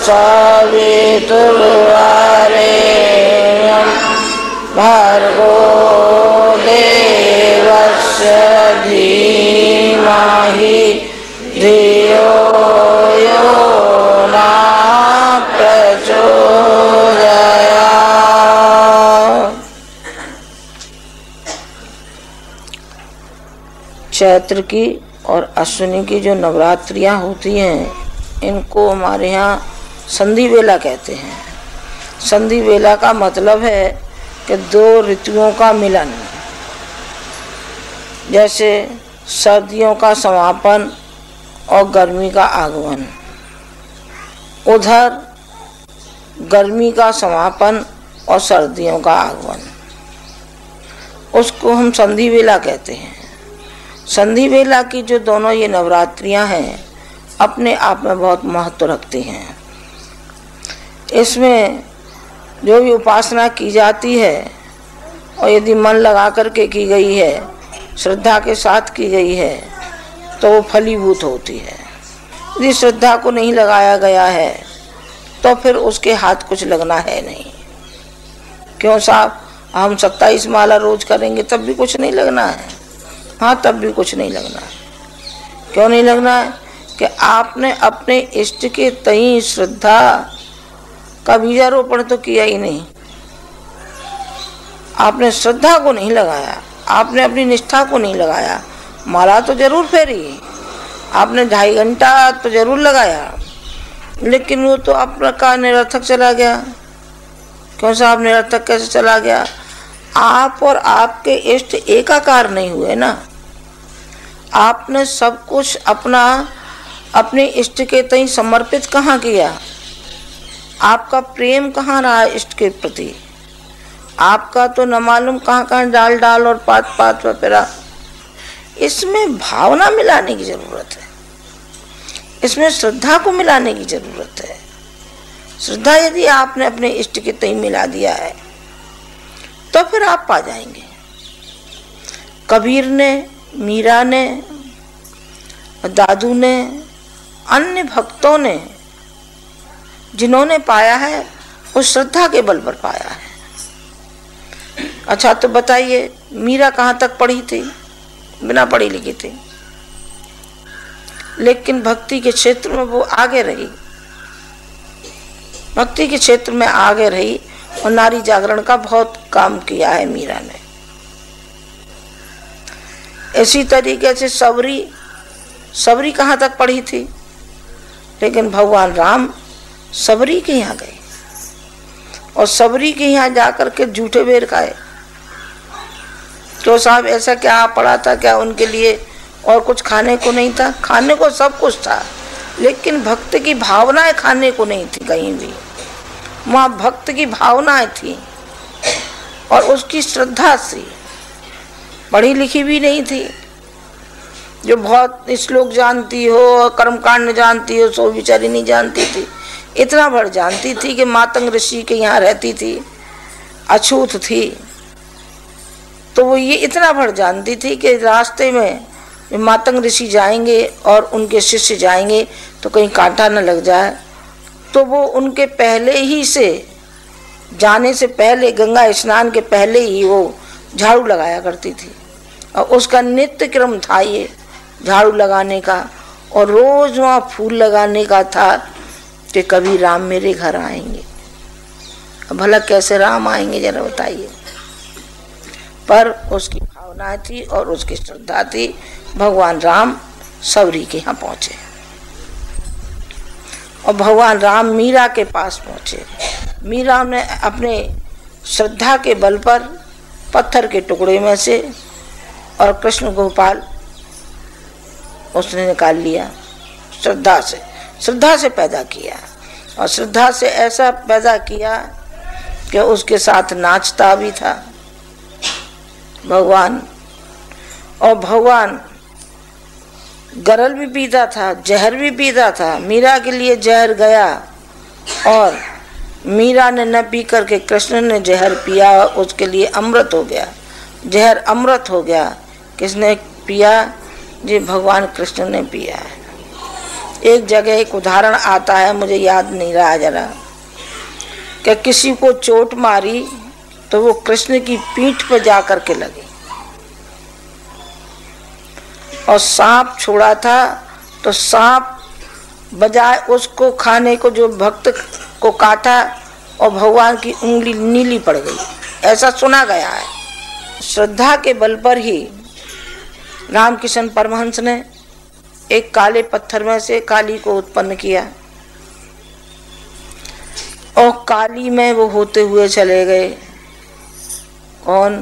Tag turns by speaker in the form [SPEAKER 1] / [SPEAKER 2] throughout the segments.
[SPEAKER 1] सवितुर्वरेण्यं भर्गो देवस्य धीमहि धियो यो न प्रचोदयात्। चैत्र की और अश्विनी की जो नवरात्रियां होती हैं, इनको हमारे यहाँ संधि बेला कहते हैं। संधि बेला का मतलब है कि दो ऋतुओं का मिलन, जैसे सर्दियों का समापन और गर्मी का आगमन। उधर गर्मी का समापन और सर्दियों का आगमन, उसको हम संधि बेला कहते हैं। संधि बेला की जो दोनों ये नवरात्रियां हैं, अपने आप में बहुत महत्व रखती हैं। इसमें जो भी उपासना की जाती है, और यदि मन लगा करके की गई है, श्रद्धा के साथ की गई है, तो वो फलीभूत होती है। यदि श्रद्धा को नहीं लगाया गया है, तो फिर उसके हाथ कुछ लगना है नहीं। क्यों साहब, हम 27 माला रोज करेंगे तब भी कुछ नहीं लगना है? हाँ, तब भी कुछ नहीं लगना है। क्यों नहीं लगना है? कि आपने अपने इष्ट के तई श्रद्धा का बीजारोपण तो किया ही नहीं। आपने श्रद्धा को नहीं लगाया, आपने अपनी निष्ठा को नहीं लगाया। माला तो जरूर फेरी, आपने 2.5 घंटा तो जरूर लगाया, लेकिन वो तो आपका निरर्थक चला गया। क्यों साहब, निरर्थक कैसे चला गया? आप और आपके इष्ट एकाकार नहीं हुए ना। आपने सब कुछ अपने इष्ट के तई समर्पित कहाँ किया? आपका प्रेम कहाँ रहा इष्ट के प्रति? आपका तो न मालूम कहाँ कहाँ डाल डाल और पात पात फिरा। इसमें भावना मिलाने की जरूरत है, इसमें श्रद्धा को मिलाने की जरूरत है। श्रद्धा यदि आपने अपने इष्ट के तई मिला दिया है, तो फिर आप पा जाएंगे। कबीर ने, मीरा ने, दादू ने, अन्य भक्तों ने जिन्होंने पाया है, उस श्रद्धा के बल पर पाया है। अच्छा, तो बताइए, मीरा कहाँ तक पढ़ी थी? बिना पढ़ी लिखी थी, लेकिन भक्ति के क्षेत्र में वो आगे रही। भक्ति के क्षेत्र में आगे रही और नारी जागरण का बहुत काम किया है मीरा ने। इसी तरीके से सबरी कहाँ तक पढ़ी थी? लेकिन भगवान राम सबरी के यहाँ गए और सबरी के यहाँ जाकर के झूठे बेर खाए। तो साहब, ऐसा क्या पड़ा था? क्या उनके लिए और कुछ खाने को नहीं था? खाने को सब कुछ था, लेकिन भक्त की भावनाएं खाने को नहीं थी कहीं भी। वहाँ भक्त की भावनाएं थी और उसकी श्रद्धा थी। पढ़ी लिखी भी नहीं थी, जो बहुत श्लोक जानती हो, कर्मकांड जानती हो, सो बेचारी नहीं जानती थी। इतना भर जानती थी कि मातंग ऋषि के यहाँ रहती थी, अछूत थी। तो वो ये इतना भर जानती थी कि रास्ते में मातंग ऋषि जाएंगे और उनके शिष्य जाएंगे तो कहीं कांटा न लग जाए, तो वो उनके पहले ही से, जाने से पहले, गंगा स्नान के पहले ही वो झाड़ू लगाया करती थी। और उसका नित्य क्रम था ये झाड़ू लगाने का, और रोज वहाँ फूल लगाने का था कि कभी राम मेरे घर आएंगे। अब भला कैसे राम आएंगे जरा बताइए। पर उसकी भावना थी और उसकी श्रद्धा थी। भगवान राम सबरी के यहाँ पहुँचे और भगवान राम मीरा के पास पहुँचे। मीरा ने अपने श्रद्धा के बल पर पत्थर के टुकड़े में से और कृष्ण गोपाल उसने निकाल लिया। श्रद्धा से पैदा किया, और श्रद्धा से ऐसा पैदा किया कि उसके साथ नाचता भी था भगवान। और भगवान गरल भी पीता था, जहर भी पीता था। मीरा के लिए जहर गया और मीरा ने न पी करके कृष्ण ने जहर पिया, उसके लिए अमृत हो गया। जहर अमृत हो गया। किसने पिया? जी भगवान कृष्ण ने पिया है। एक जगह एक उदाहरण आता है, मुझे याद नहीं रहा जरा, कि किसी को चोट मारी तो वो कृष्ण की पीठ पर जाकर के लगी, और सांप छोड़ा था तो सांप बजाय उसको खाने को जो भक्त को काटा और भगवान की उंगली नीली पड़ गई, ऐसा सुना गया है। श्रद्धा के बल पर ही रामकृष्ण परमहंस ने एक काले पत्थर में से काली को उत्पन्न किया, और काली में वो होते हुए चले गए। कौन?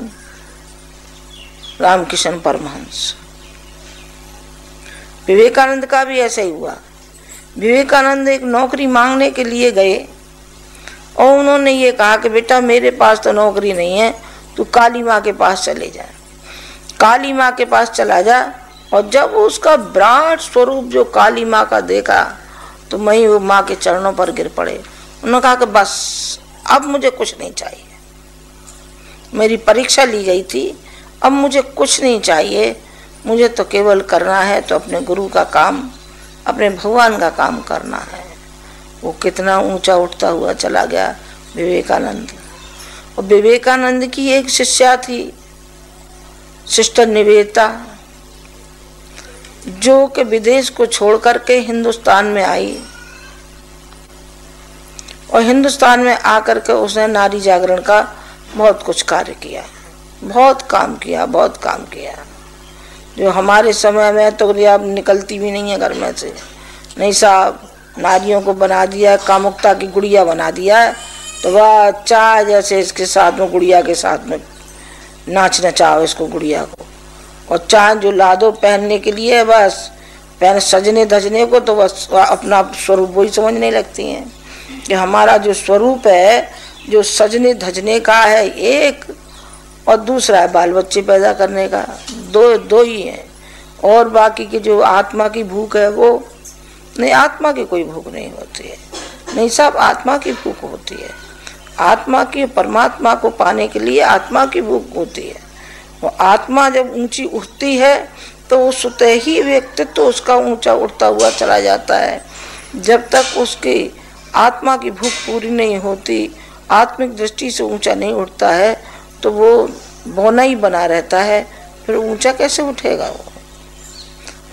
[SPEAKER 1] रामकृष्ण परमहंस। विवेकानंद का भी ऐसा ही हुआ। विवेकानंद एक नौकरी मांगने के लिए गए और उन्होंने ये कहा कि बेटा मेरे पास तो नौकरी नहीं है, तू काली माँ के पास चले जा। काली माँ के पास चला जा, और जब उसका विराट स्वरूप जो काली माँ का देखा तो वहीं वो माँ के चरणों पर गिर पड़े। उन्होंने कहा कि बस अब मुझे कुछ नहीं चाहिए, मेरी परीक्षा ली गई थी, अब मुझे कुछ नहीं चाहिए, मुझे तो केवल करना है तो अपने गुरु का काम, अपने भगवान का काम करना है। वो कितना ऊंचा उठता हुआ चला गया विवेकानंद। और विवेकानंद की एक शिष्या थी सिस्टर निवेदिता, जो कि विदेश को छोड़ करके हिंदुस्तान में आई, और हिंदुस्तान में आकर के उसने नारी जागरण का बहुत कुछ कार्य किया, बहुत काम किया, बहुत काम किया। जो हमारे समय में तो अब निकलती भी नहीं है घर में से। नहीं साहब, नारियों को बना दिया, कामुकता की गुड़िया बना दिया है, तो वह चाहे जैसे इसके साथ में गुड़िया के साथ में नाच नचाओ इसको गुड़िया को, और चाहे जो ला दो पहनने के लिए, बस पहन सजने धजने को, तो बस अपना स्वरूप वही समझने लगती हैं कि हमारा जो स्वरूप है जो सजने धजने का है एक, और दूसरा है बाल बच्चे पैदा करने का, दो ही है। और बाकी की जो आत्मा की भूख है वो नहीं, आत्मा की कोई भूख नहीं होती है। नहीं साहब, आत्मा की भूख होती है, आत्मा की परमात्मा को पाने के लिए आत्मा की भूख होती है। वो आत्मा जब ऊंची उठती है तो उस स्वतः ही व्यक्तित्व तो उसका ऊंचा उठता हुआ चला जाता है। जब तक उसकी आत्मा की भूख पूरी नहीं होती, आत्मिक दृष्टि से ऊंचा नहीं उठता है, तो वो बौना ही बना रहता है, फिर ऊंचा कैसे उठेगा वो?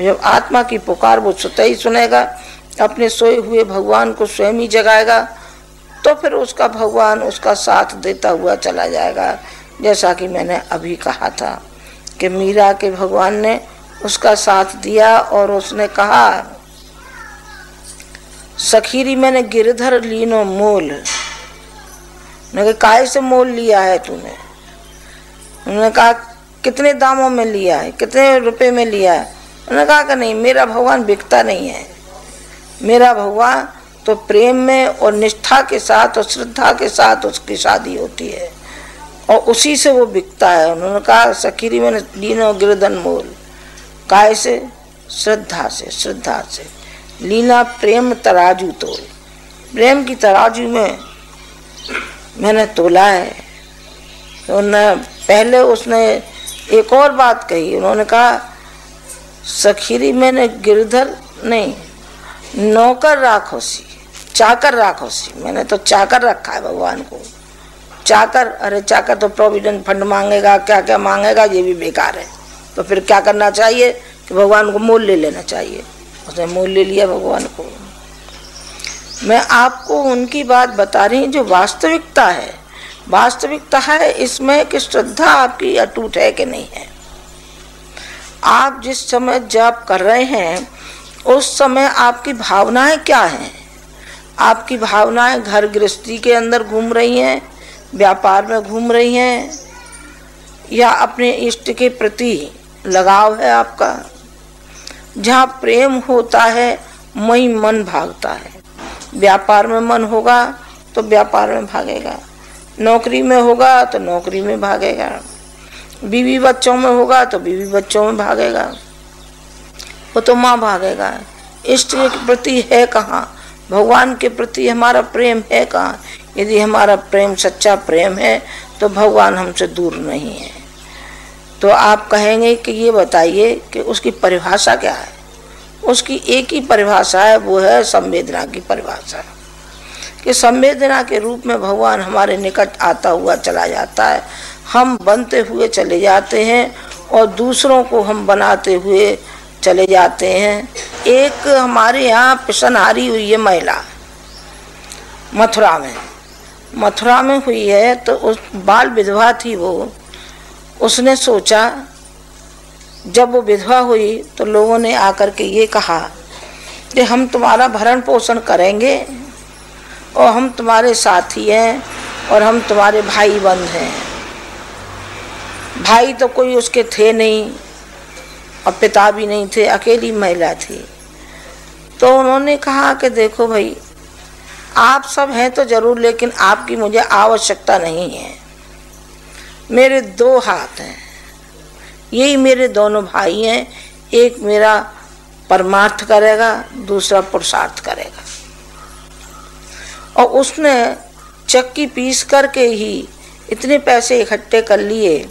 [SPEAKER 1] जब आत्मा की पुकार वो स्वतः ही सुनेगा, अपने सोए हुए भगवान को स्वयं ही जगाएगा, तो फिर उसका भगवान उसका साथ देता हुआ चला जाएगा। जैसा कि मैंने अभी कहा था कि मीरा के भगवान ने उसका साथ दिया, और उसने कहा सखीरी मैंने गिरधर लीनो मोल। ने काहे से मोल लिया है तूने? उन्होंने कहा कितने दामों में लिया है, कितने रुपए में लिया है? उन्होंने कहा कि नहीं, मेरा भगवान बिकता नहीं है, मेरा भगवान तो प्रेम में और निष्ठा के साथ और श्रद्धा के साथ उसकी शादी होती है, और उसी से वो बिकता है। उन्होंने कहा सखीरी मैंने लीनो गिरधन मोल। काहे से? श्रद्धा से, श्रद्धा से। लीना प्रेम तराजू तोल, प्रेम की तराजू में मैंने तोला है। तो पहले उसने एक और बात कही, उन्होंने कहा सखीरी मैंने गिरधर नहीं, नौकर राखोसी, चाकर राखोसी। मैंने तो चाकर रखा है भगवान को। चाकर, अरे चाकर तो प्रोविडेंट फंड मांगेगा, क्या क्या मांगेगा, ये भी बेकार है। तो फिर क्या करना चाहिए कि भगवान को मोल ले लेना चाहिए। उसने मोल ले लिया भगवान को। मैं आपको उनकी बात बता रही हूँ जो वास्तविकता है। वास्तविकता है इसमें कि श्रद्धा आपकी अटूट है कि नहीं है। आप जिस समय जप कर रहे हैं उस समय आपकी भावनाएं क्या हैं? आपकी भावनाएं घर गृहस्थी के अंदर घूम रही हैं, व्यापार में घूम रही हैं, या अपने इष्ट के प्रति लगाव है आपका? जहाँ प्रेम होता है वहीं मन भागता है। व्यापार में मन होगा तो व्यापार में भागेगा, नौकरी में होगा तो नौकरी में भागेगा, बीवी बच्चों में होगा तो बीवी बच्चों में भागेगा, वो तो माँ भागेगा। इष्ट के प्रति है कहाँ? भगवान के प्रति हमारा प्रेम है कहाँ? यदि हमारा प्रेम सच्चा प्रेम है तो भगवान हमसे दूर नहीं है। तो आप कहेंगे कि ये बताइए कि उसकी परिभाषा क्या है? उसकी एक ही परिभाषा है, वो है संवेदना की परिभाषा, कि संवेदना के रूप में भगवान हमारे निकट आता हुआ चला जाता है, हम बनते हुए चले जाते हैं और दूसरों को हम बनाते हुए चले जाते हैं। एक हमारे यहाँ पिसनहारी हुई है महिला, मथुरा में हुई है, तो उस बाल विधवा थी वो। उसने सोचा, जब वो विधवा हुई तो लोगों ने आकर के ये कहा कि हम तुम्हारा भरण पोषण करेंगे और हम तुम्हारे साथी हैं और हम तुम्हारे भाई बंद हैं। भाई तो कोई उसके थे नहीं और पिता भी नहीं थे, अकेली महिला थी। तो उन्होंने कहा कि देखो भाई, आप सब हैं तो जरूर, लेकिन आपकी मुझे आवश्यकता नहीं है। मेरे 2 हाथ हैं, यही मेरे दोनों भाई हैं, एक मेरा परमार्थ करेगा, दूसरा पुरुषार्थ करेगा। और उसने चक्की पीस करके ही इतने पैसे इकट्ठे कर लिए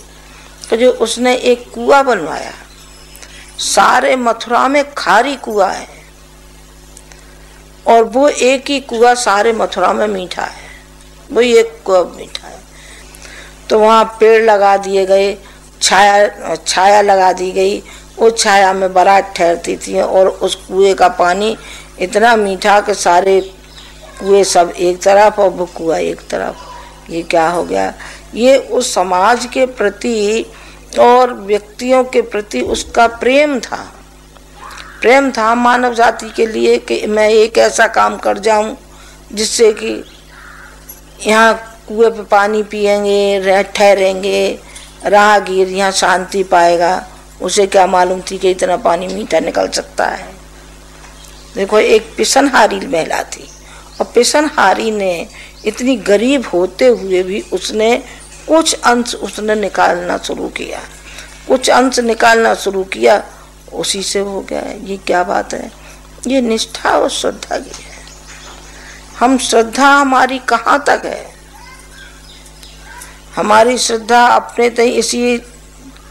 [SPEAKER 1] तो जो उसने एक कुआं बनवाया। सारे मथुरा में खारी कुआं है और वो एक ही कुआं सारे मथुरा में मीठा है, वही एक कुआं मीठा है। तो वहाँ पेड़ लगा दिए गए, छाया लगा दी गई, उस छाया में बारात ठहरती थी और उस कुएं का पानी इतना मीठा कि सारे कुएं सब एक तरफ और वो कुआं एक तरफ। ये क्या हो गया? ये उस समाज के प्रति और व्यक्तियों के प्रति उसका प्रेम था मानव जाति के लिए, कि मैं एक ऐसा काम कर जाऊं जिससे कि यहाँ कुएं पे पानी पिएंगे, ठहरेंगे, राहगीर यहाँ शांति पाएगा। उसे क्या मालूम थी कि इतना पानी मीठा निकल सकता है। देखो, एक पिसनहारी महिला थी और पिसनहारी ने इतनी गरीब होते हुए भी उसने कुछ अंश निकालना शुरू किया, उसी से हो गया। ये क्या बात है? ये निष्ठा और श्रद्धा की है। हम श्रद्धा हमारी कहाँ तक है? हमारी श्रद्धा अपने तय इसी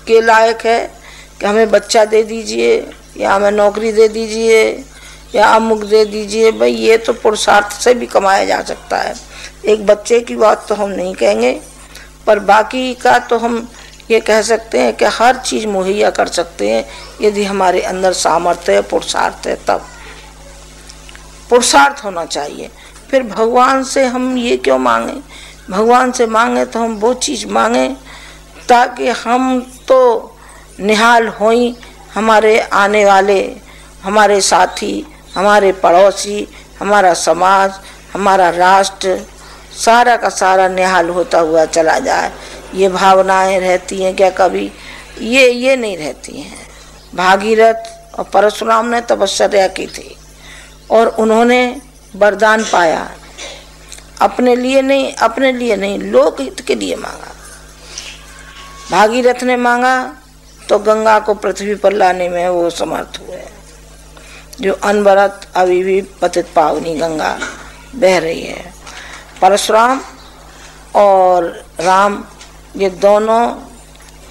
[SPEAKER 1] के लायक है कि हमें बच्चा दे दीजिए या हमें नौकरी दे दीजिए या अमुक दे दीजिए। भाई, ये तो पुरुषार्थ से भी कमाया जा सकता है। एक बच्चे की बात तो हम नहीं कहेंगे, पर बाकी का तो हम ये कह सकते हैं कि हर चीज़ मुहैया कर सकते हैं यदि हमारे अंदर सामर्थ्य है, पुरुषार्थ है। तब पुरुषार्थ होना चाहिए। फिर भगवान से हम ये क्यों मांगे? भगवान से मांगे तो हम वो चीज़ मांगे ताकि हम तो निहाल होई, हमारे आने वाले, हमारे साथी, हमारे पड़ोसी, हमारा समाज, हमारा राष्ट्र, सारा का सारा निहाल होता हुआ चला जाए। ये भावनाएं रहती हैं क्या कभी? ये नहीं रहती हैं। भागीरथ और परशुराम ने तपस्या की थी और उन्होंने वरदान पाया, अपने लिए नहीं, लोक हित के लिए मांगा। भागीरथ ने मांगा तो गंगा को पृथ्वी पर लाने में वो समर्थ हुए। जो अनवरत अभी भी पतित पावनी गंगा बह रही है। परशुराम और राम, ये दोनों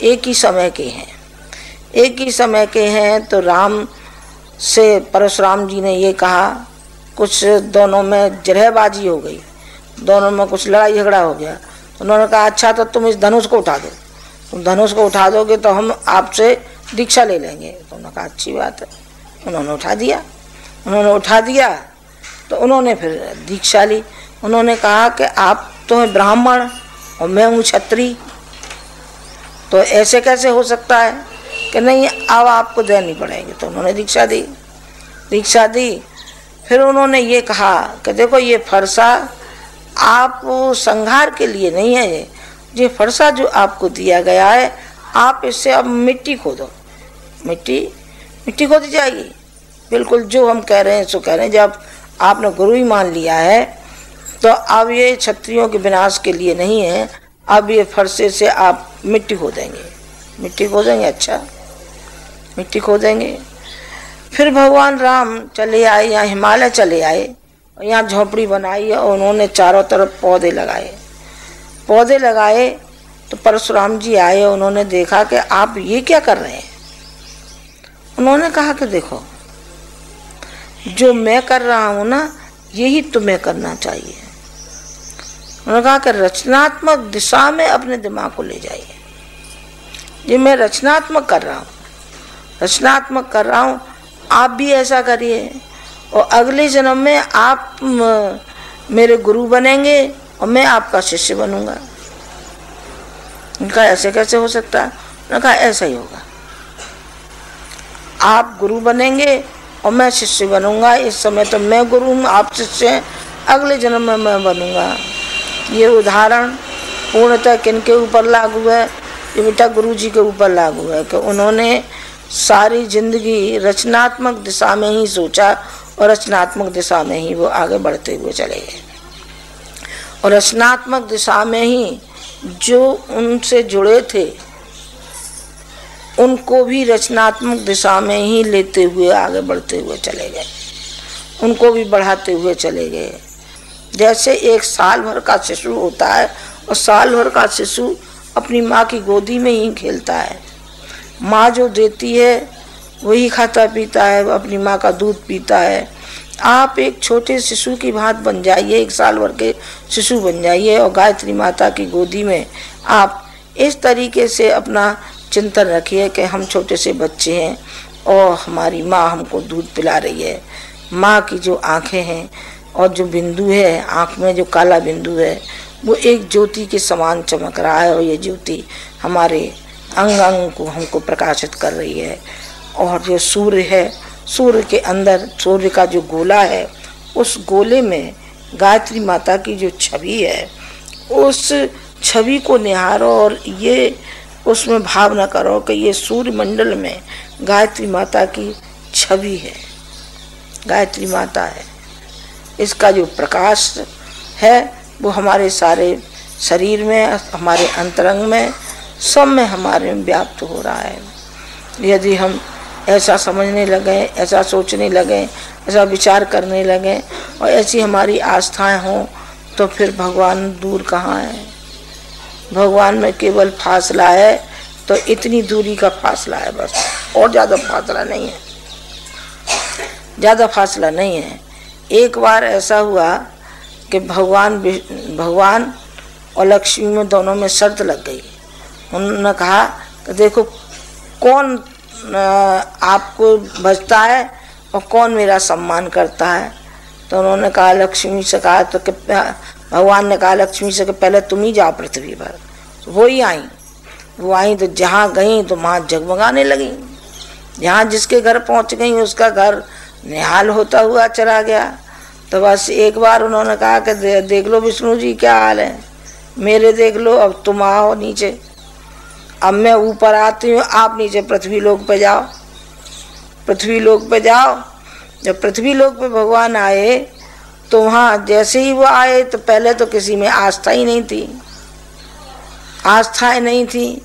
[SPEAKER 1] एक ही समय के हैं। तो राम से परशुराम जी ने ये कहा, कुछ दोनों में जरहबाजी हो गई, दोनों में कुछ लड़ाई झगड़ा हो गया। उन्होंने कहा, अच्छा तो तुम इस धनुष को उठा दो, तुम धनुष को उठा दोगे तो हम आपसे दीक्षा ले लेंगे। तो उन्होंने कहा, अच्छी बात है। उन्होंने उठा दिया तो उन्होंने फिर दीक्षा ली। उन्होंने कहा कि आप तो हैं ब्राह्मण और मैं हूँ क्षत्रिय, तो ऐसे कैसे हो सकता है कि नहीं, अब आपको देनी पड़ेगी। तो उन्होंने दीक्षा दी। फिर उन्होंने ये कहा कि देखो, ये फरसा आप संहार के लिए नहीं है, ये फरसा जो आपको दिया गया है, आप इससे अब मिट्टी खोदो। मिट्टी खोदी जाएगी। बिल्कुल जो हम कह रहे हैं सो कह रहे हैं। जब आपने गुरु ही मान लिया है तो अब ये क्षत्रियों के विनाश के लिए नहीं है, अब ये फरसे से आप मिट्टी खोदेंगे। अच्छा, मिट्टी खोदेंगे। फिर भगवान राम चले आए, यहाँ हिमालय चले आए और यहाँ झोपड़ी बनाई और उन्होंने चारों तरफ पौधे लगाए। तो परशुराम जी आए, उन्होंने देखा कि आप ये क्या कर रहे हैं। उन्होंने कहा कि देखो, जो मैं कर रहा हूँ ना, यही तुम्हें करना चाहिए। उन्होंने कहा कि रचनात्मक दिशा में अपने दिमाग को ले जाइए। ये मैं रचनात्मक कर रहा हूँ, रचनात्मक कर रहा हूँ, आप भी ऐसा करिए और अगले जन्म में आप मेरे गुरु बनेंगे और मैं आपका शिष्य बनूंगा। उनका ऐसे कैसे हो सकता है? उन्होंने कहा ऐसा ही होगा, आप गुरु बनेंगे और मैं शिष्य बनूंगा। इस समय तो मैं गुरु हूँ, आप शिष्य हैं, अगले जन्म में मैं बनूंगा। ये उदाहरण पूर्णतः किनके ऊपर लागू है? ये बेटा गुरु जी के ऊपर लागू है कि उन्होंने सारी जिंदगी रचनात्मक दिशा में ही सोचा और रचनात्मक दिशा में ही वो आगे बढ़ते हुए चले गए। और रचनात्मक दिशा में ही जो उनसे जुड़े थे उनको भी रचनात्मक दिशा में ही लेते हुए आगे बढ़ते हुए चले गए, उनको भी बढ़ाते हुए चले गए। जैसे एक साल भर का शिशु होता है और साल भर का शिशु अपनी माँ की गोदी में ही खेलता है, माँ जो देती है वही खाता पीता है, अपनी माँ का दूध पीता है। आप एक छोटे शिशु की भांति बन जाइए, एक साल भर के शिशु बन जाइए और गायत्री माता की गोदी में आप इस तरीके से अपना चिंतन रखिए कि हम छोटे से बच्चे हैं और हमारी माँ हमको दूध पिला रही है। माँ की जो आँखें हैं और जो बिंदु है आँख में, जो काला बिंदु है, वो एक ज्योति के समान चमक रहा है और ये ज्योति हमारे अंग अंग को हमको प्रकाशित कर रही है। और जो सूर्य है, सूर्य के अंदर सूर्य का जो गोला है, उस गोले में गायत्री माता की जो छवि है, उस छवि को निहारो और ये उसमें भावना करो कि ये सूर्य मंडल में गायत्री माता की छवि है, गायत्री माता है। इसका जो प्रकाश है वो हमारे सारे शरीर में, हमारे अंतरंग में, सब में हमारे में व्याप्त हो रहा है। यदि हम ऐसा समझने लगे, ऐसा सोचने लगे, ऐसा विचार करने लगे और ऐसी हमारी आस्थाएं हों तो फिर भगवान दूर कहाँ है? भगवान में केवल फासला है तो इतनी दूरी का फासला है बस, और ज़्यादा फासला नहीं है, ज़्यादा फासला नहीं है। एक बार ऐसा हुआ कि भगवान और लक्ष्मी में दोनों में शर्त लग गई। उन्होंने कहा कि देखो कौन आपको बचता है और कौन मेरा सम्मान करता है। तो उन्होंने कहा लक्ष्मी से कहा, तो भगवान ने कहा लक्ष्मी से कि पहले तुम ही जाओ पृथ्वी पर। तो वो ही आई, वो आई तो जहाँ गई तो वहाँ जगमगाने लगी। जहाँ जिसके घर पहुँच गई उसका घर निहाल होता हुआ चला गया। तो बस एक बार उन्होंने कहा कि देख लो विष्णु जी क्या हाल है, मेरे देख लो, अब तुम आओ नीचे, अब मैं ऊपर आती हूँ, आप नीचे पृथ्वी लोक पे जाओ, पृथ्वी लोक पे जाओ। जब पृथ्वी लोक पे भगवान आए तो वहाँ जैसे ही वो आए तो पहले तो किसी में आस्था ही नहीं थी, आस्थाएं नहीं थी,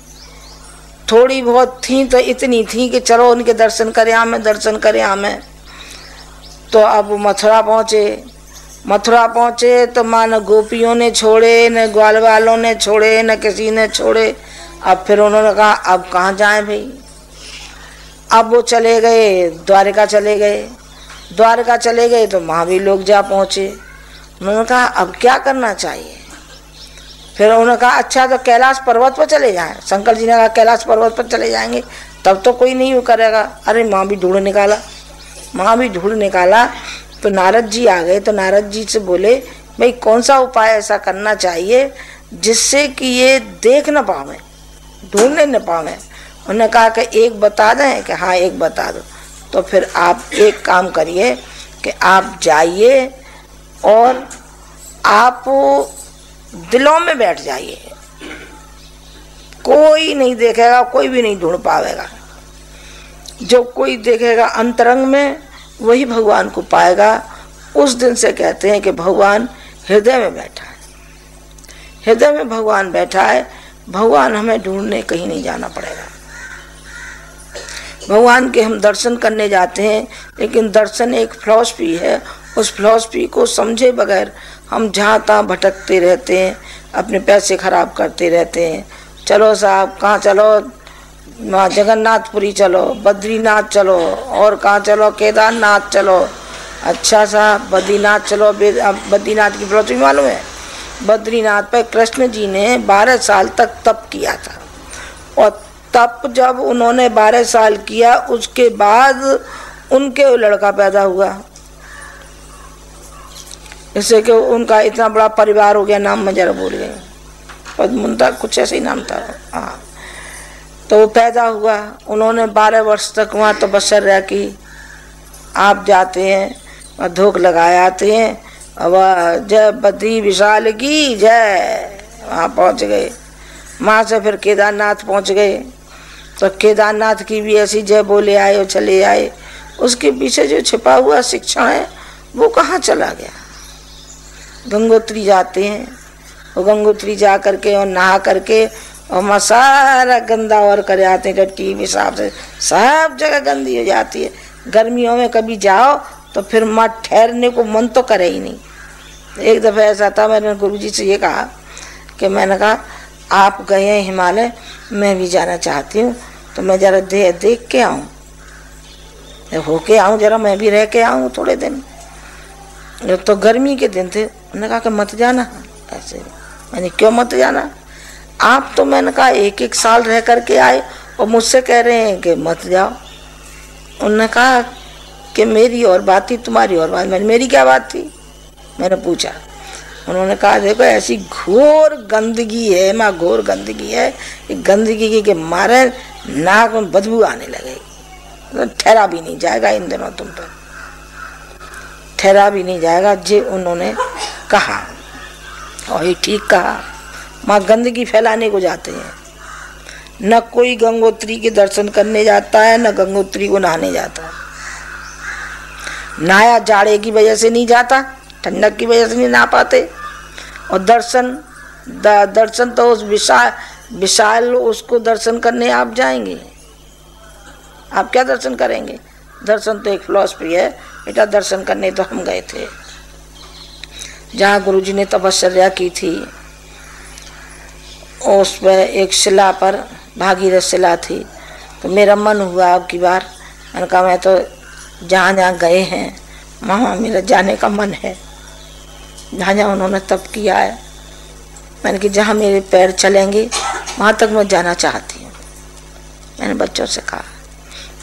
[SPEAKER 1] थोड़ी बहुत थी तो इतनी थी कि चलो उनके दर्शन करें हमें, दर्शन करें हमें। तो अब मथुरा पहुँचे तो माँ न गोपियों ने छोड़े, न ग्वाल वालों ने छोड़े, न किसी ने छोड़े। अब फिर उन्होंने कहा अब कहाँ जाएं भाई। अब वो चले गए द्वारका चले गए तो वहाँ भी लोग जा पहुँचे। उन्होंने कहा अब क्या करना चाहिए। फिर उन्होंने कहा अच्छा तो कैलाश पर्वत पर चले जाएं। शंकर जी ने कहा कैलाश पर्वत पर चले जाएंगे तब तो कोई नहीं वो करेगा। अरे माँ भी ढूंढ निकाला तो नारद जी आ गए। तो नारद जी से बोले भाई कौन सा उपाय ऐसा करना चाहिए जिससे कि ये देख न पावे, ढूंढने न पावे। उन्होंने कहा कि एक बता दें कि हाँ एक बता दो। तो फिर आप एक काम करिए कि आप जाइए और आप दिलों में बैठ जाइए, कोई नहीं देखेगा, कोई भी नहीं ढूंढ पाएगा। जो कोई देखेगा अंतरंग में वही भगवान को पाएगा। उस दिन से कहते हैं कि भगवान हृदय में बैठा है, हृदय में भगवान बैठा है। भगवान हमें ढूंढने कहीं नहीं जाना पड़ेगा। भगवान के हम दर्शन करने जाते हैं लेकिन दर्शन एक फिलॉसफी है, उस फिलॉसफी को समझे बगैर हम जहाँ तहाँ भटकते रहते हैं, अपने पैसे खराब करते रहते हैं। चलो साहब कहाँ चलो, जगन्नाथपुरी चलो, बद्रीनाथ चलो, और कहाँ चलो केदारनाथ चलो, अच्छा साहब बद्रीनाथ चलो। अब बद्रीनाथ की फिलॉसफी मालूम है? बद्रीनाथ पर कृष्ण जी ने 12 साल तक तप किया था, और तप जब उन्होंने 12 साल किया उसके बाद उनके लड़का पैदा हुआ, इससे कि उनका इतना बड़ा परिवार हो गया। नाम मैं जरा भूल गई, पद्ममुंता कुछ ऐसे ही नाम था। हाँ, तो वो पैदा हुआ। उन्होंने 12 वर्ष तक वहाँ तपस्या की। आप जाते हैं, धोख लगाए आते हैं, अब जय बद्री विशाल की जय, वहाँ पहुँच गए। वहाँ से फिर केदारनाथ पहुँच गए, तो केदारनाथ की भी ऐसी जय बोले आए और चले आए। उसके पीछे जो छिपा हुआ शिक्षा है वो कहाँ चला गया? गंगोत्री जाते हैं, वो गंगोत्री जा करके और नहा करके और वहाँ सारा गंदा और कर आते हैं, गट्टी हिसाब से सब जगह गंदी हो जाती है। गर्मियों में कभी जाओ तो फिर वहाँ ठहरने को मन तो करे ही नहीं। एक दफ़ा ऐसा था, मैंने गुरुजी से ये कहा कि मैंने कहा आप गए हैं हिमालय, मैं भी जाना चाहती हूँ, तो मैं ज़रा देख के आऊँ, होके आऊँ, ज़रा मैं भी रह के आऊँ थोड़े दिन। तो गर्मी के दिन थे। उन्होंने कहा कि मत जाना। ऐसे मैंने क्यों मत जाना? आप तो मैंने कहा 1-1 साल रह करके आए और मुझसे कह रहे हैं कि मत जाओ। उन्होंने कहा कि मेरी और बात थी, तुम्हारी और बात। मैंने मेरी क्या बात थी? मैंने पूछा। उन्होंने कहा देखो ऐसी घोर गंदगी है, माँ घोर गंदगी है, गंदगी के मारे नाक में बदबू आने लगेगी, तो ठहरा भी नहीं जाएगा इन दिनों, तुम पर ठहरा भी नहीं जाएगा। जे उन्होंने कहा और ये ठीक कहा। माँ गंदगी फैलाने को जाते हैं, न कोई गंगोत्री के दर्शन करने जाता है, न गंगोत्री को नहाने जाता है। नहाया जाड़े की वजह से नहीं जाता, ठंडक की वजह से नहीं नहा पाते। और दर्शन तो उस विशाल उसको दर्शन करने आप जाएंगे, आप क्या दर्शन करेंगे? दर्शन तो एक फिलॉसफी है बेटा। दर्शन करने तो हम गए थे जहाँ गुरुजी ने तपस्या की थी, उस पर एक शिला पर भागीरथ शिला थी। तो मेरा मन हुआ अब की बार, मैंने कहा मैं तो जहाँ जहाँ गए हैं वहाँ मेरा जाने का मन है, जहाँ जहाँ उन्होंने तप किया है। मैंने कि जहाँ मेरे पैर चलेंगे वहाँ तक मैं जाना चाहती हूँ। मैंने बच्चों से कहा।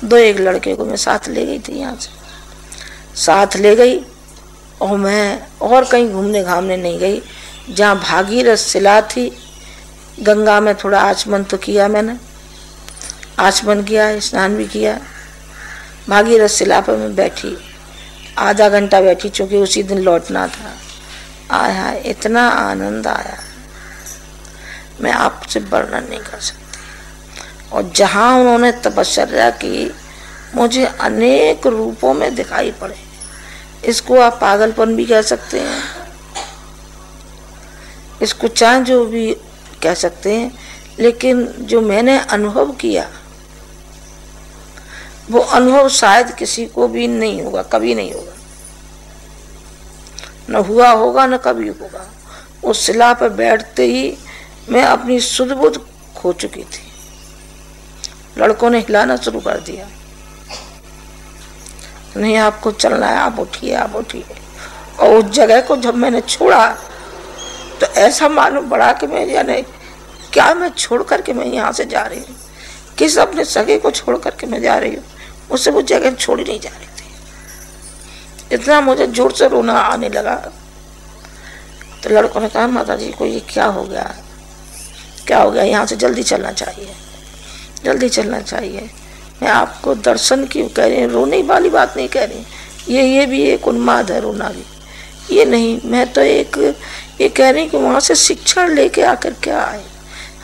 [SPEAKER 1] 2-1 लड़के को मैं साथ ले गई थी, यहाँ से साथ ले गई, और मैं और कहीं घूमने घामने नहीं गई। जहाँ भागीरथ शिला थी, गंगा में थोड़ा आचमन तो किया मैंने, आचमन किया, स्नान भी किया। भागीरथ शिला पर मैं बैठी, आधा घंटा बैठी, चूँकि उसी दिन लौटना था। आया इतना आनंद आया, मैं आपसे वर्णन नहीं कर सकती। और जहाँ उन्होंने तपस्या की, मुझे अनेक रूपों में दिखाई पड़े। इसको आप पागलपन भी कह सकते हैं, इसको चाहे जो भी कह सकते हैं, लेकिन जो मैंने अनुभव किया वो अनुभव शायद किसी को भी नहीं होगा, कभी नहीं होगा, न हुआ होगा न कभी होगा। उस शिला पर बैठते ही मैं अपनी सुध बुध खो चुकी थी। लड़कों ने हिलाना शुरू कर दिया, नहीं आपको चलना है, आप उठिए, आप उठिए। और उस जगह को जब मैंने छोड़ा तो ऐसा मालूम पड़ा कि मैं जाने क्या मैं छोड़ करके मैं यहाँ से जा रही हूँ, किस अपने सगे को छोड़ करके मैं जा रही हूँ। मुझसे वो जगह छोड़ी नहीं जा रही थी। इतना मुझे जोर से रोना आने लगा। तो लड़कों ने कहा माता जी को ये क्या हो गया, क्या हो गया? यहाँ से जल्दी चलना चाहिए, जल्दी चलना चाहिए। मैं आपको दर्शन क्यों कह रही हूँ, रोने वाली बात नहीं कह रही। ये भी एक उन्माद है, रोना भी ये नहीं। मैं तो ये कह रही कि वहाँ से शिक्षण लेके आकर क्या आए।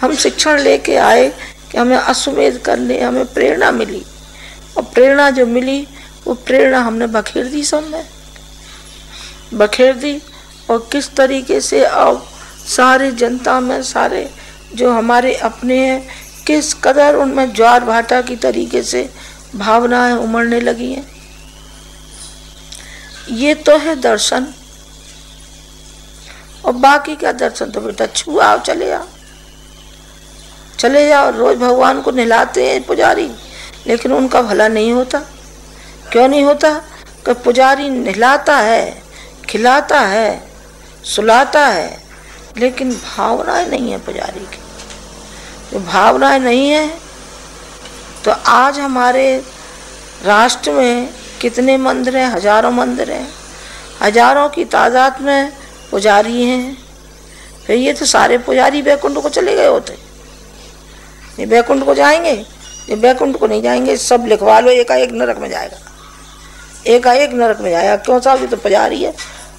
[SPEAKER 1] हम शिक्षण लेके आए कि हमें अश्वमेध करने, हमें प्रेरणा मिली, और प्रेरणा जो मिली वो प्रेरणा हमने बखेर दी, सब में बखेर दी। और किस तरीके से अब सारी जनता में, सारे जो हमारे अपने हैं, किस कदर उनमें ज्वार भाटा की तरीके से भावनाएं उमड़ने लगी हैं। ये तो है दर्शन। और बाकी का दर्शन तो बेटा छू आओ, चले आओ, चले जाओ। रोज भगवान को नहलाते हैं पुजारी, लेकिन उनका भला नहीं होता। क्यों नहीं होता? कि पुजारी नहलाता है, खिलाता है, सुलाता है, लेकिन भावनाएं नहीं है पुजारी की। तो भावनाएं नहीं है तो आज हमारे राष्ट्र में कितने मंदिर हैं? हजारों मंदिर हैं, हजारों की तादाद में पुजारी हैं। फिर ये तो सारे पुजारी बैकुंठ को चले गए होते, ये बैकुंठ को जाएंगे? ये बैकुंठ को नहीं जाएंगे। सब लिखवा लो, एकाएक नरक में जाएगा, एकाएक नरक में जाएगा। क्यों साहब? ये तो पुजारी है,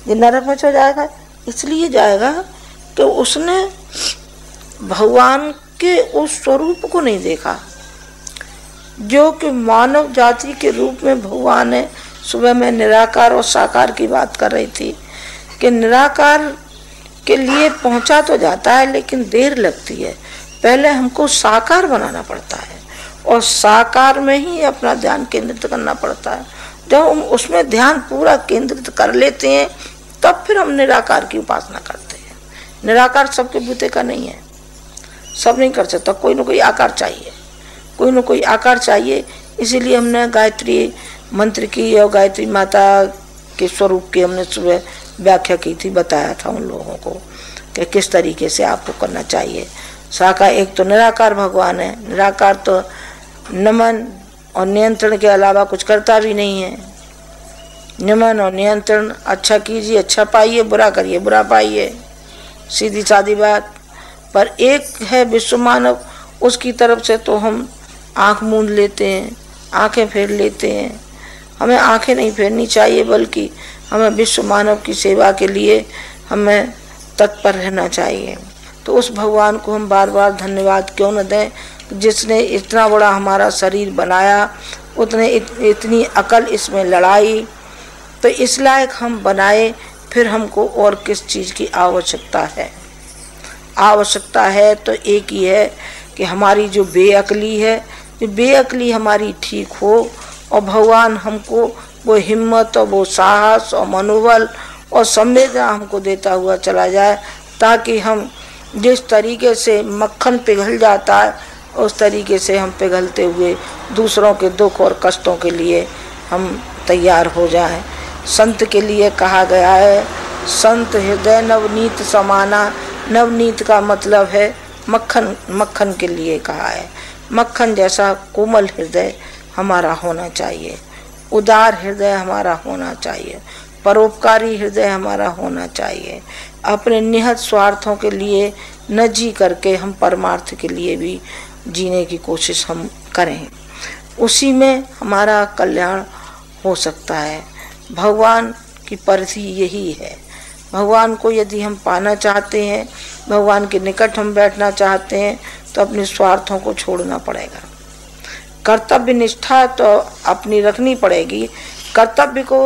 [SPEAKER 1] ये नरक में चला जाएगा। इसलिए जाएगा कि उसने भगवान के उस स्वरूप को नहीं देखा जो कि मानव जाति के रूप में भगवान है। सुबह मैं निराकार और साकार की बात कर रही थी कि निराकार के लिए पहुंचा तो जाता है लेकिन देर लगती है। पहले हमको साकार बनाना पड़ता है और साकार में ही अपना ध्यान केंद्रित करना पड़ता है। जब हम उसमें ध्यान पूरा केंद्रित कर लेते हैं तब फिर हम निराकार की उपासना करते हैं। निराकार सबके बूते का नहीं है, सब नहीं कर सकता, कोई ना कोई आकार चाहिए, कोई ना कोई आकार चाहिए। इसीलिए हमने गायत्री मंत्र की और गायत्री माता के स्वरूप की हमने सुबह व्याख्या की थी, बताया था उन लोगों को कि किस तरीके से आपको करना चाहिए। साकार एक तो निराकार भगवान है, निराकार तो नमन और नियंत्रण के अलावा कुछ करता भी नहीं है। नमन और नियंत्रण, अच्छा कीजिए अच्छा पाइए, बुरा करिए बुरा पाइए, सीधी सादी बात। पर एक है विश्व मानव, उसकी तरफ से तो हम आँख मूंद लेते हैं, आंखें फेर लेते हैं। हमें आंखें नहीं फेरनी चाहिए, बल्कि हमें विश्व मानव की सेवा के लिए हमें तत्पर रहना चाहिए। तो उस भगवान को हम बार बार धन्यवाद क्यों न दें, जिसने इतना बड़ा हमारा शरीर बनाया, उतने इतनी अकल इसमें लड़ाई, तो इस लायक हम बनाए। फिर हमको और किस चीज़ की आवश्यकता है? आवश्यकता है तो एक ही है कि हमारी जो बेअकली है, जो बेअकली हमारी ठीक हो और भगवान हमको वो हिम्मत और वो साहस और मनोबल और संवेदना हमको देता हुआ चला जाए, ताकि हम जिस तरीके से मक्खन पिघल जाता है उस तरीके से हम पिघलते हुए दूसरों के दुख और कष्टों के लिए हम तैयार हो जाएं। संत के लिए कहा गया है, संत हृदय नवनीत समाना। नवनीत का मतलब है मक्खन, मक्खन के लिए कहा है। मक्खन जैसा कोमल हृदय हमारा होना चाहिए, उदार हृदय हमारा होना चाहिए, परोपकारी हृदय हमारा होना चाहिए। अपने निहत स्वार्थों के लिए न जी करके हम परमार्थ के लिए भी जीने की कोशिश हम करें, उसी में हमारा कल्याण हो सकता है। भगवान की परिधि यही है। भगवान को यदि हम पाना चाहते हैं, भगवान के निकट हम बैठना चाहते हैं, तो अपने स्वार्थों को छोड़ना पड़ेगा। कर्तव्य निष्ठा तो अपनी रखनी पड़ेगी, कर्तव्य को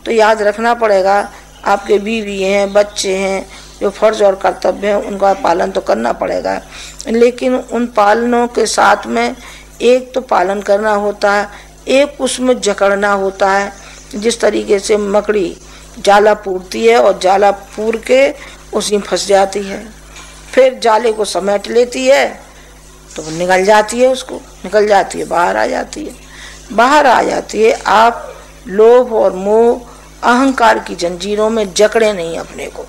[SPEAKER 1] तो याद रखना पड़ेगा। आपके बीवी हैं, बच्चे हैं, जो फर्ज और कर्तव्य हैं उनका पालन तो करना पड़ेगा, लेकिन उन पालनों के साथ में एक तो पालन करना होता है, एक उसमें जकड़ना होता है। जिस तरीके से मकड़ी जाला पूरती है और जाला पूर के उसी में फंस जाती है, फिर जाले को समेट लेती है तो वो निकल जाती है, उसको निकल जाती है, बाहर आ जाती है, बाहर आ जाती है। आप लोभ और मोह अहंकार की जंजीरों में जकड़े नहीं अपने को।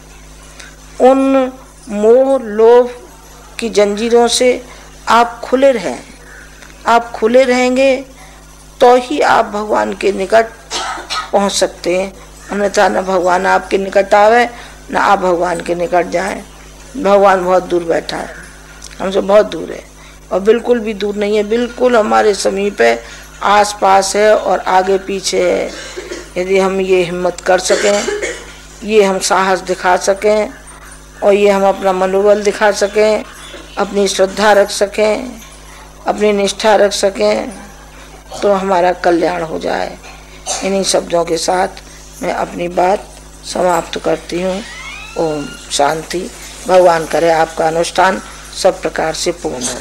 [SPEAKER 1] उन मोह लोभ की जंजीरों से आप खुले रहें। आप खुले रहेंगे तो ही आप भगवान के निकट पहुंच सकते हैं, अन्यथा न भगवान आपके निकट आवे न आप भगवान के निकट जाएं। भगवान बहुत दूर बैठा है, हमसे बहुत दूर है और बिल्कुल भी दूर नहीं है, बिल्कुल हमारे समीप है, आस पास है और आगे पीछे है। यदि हम ये हिम्मत कर सकें, ये हम साहस दिखा सकें और ये हम अपना मनोबल दिखा सकें, अपनी श्रद्धा रख सकें, अपनी निष्ठा रख सकें, तो हमारा कल्याण हो जाए। इन्हीं शब्दों के साथ मैं अपनी बात समाप्त करती हूँ। ओम शांति। भगवान करे आपका अनुष्ठान सब प्रकार से पूर्ण हो।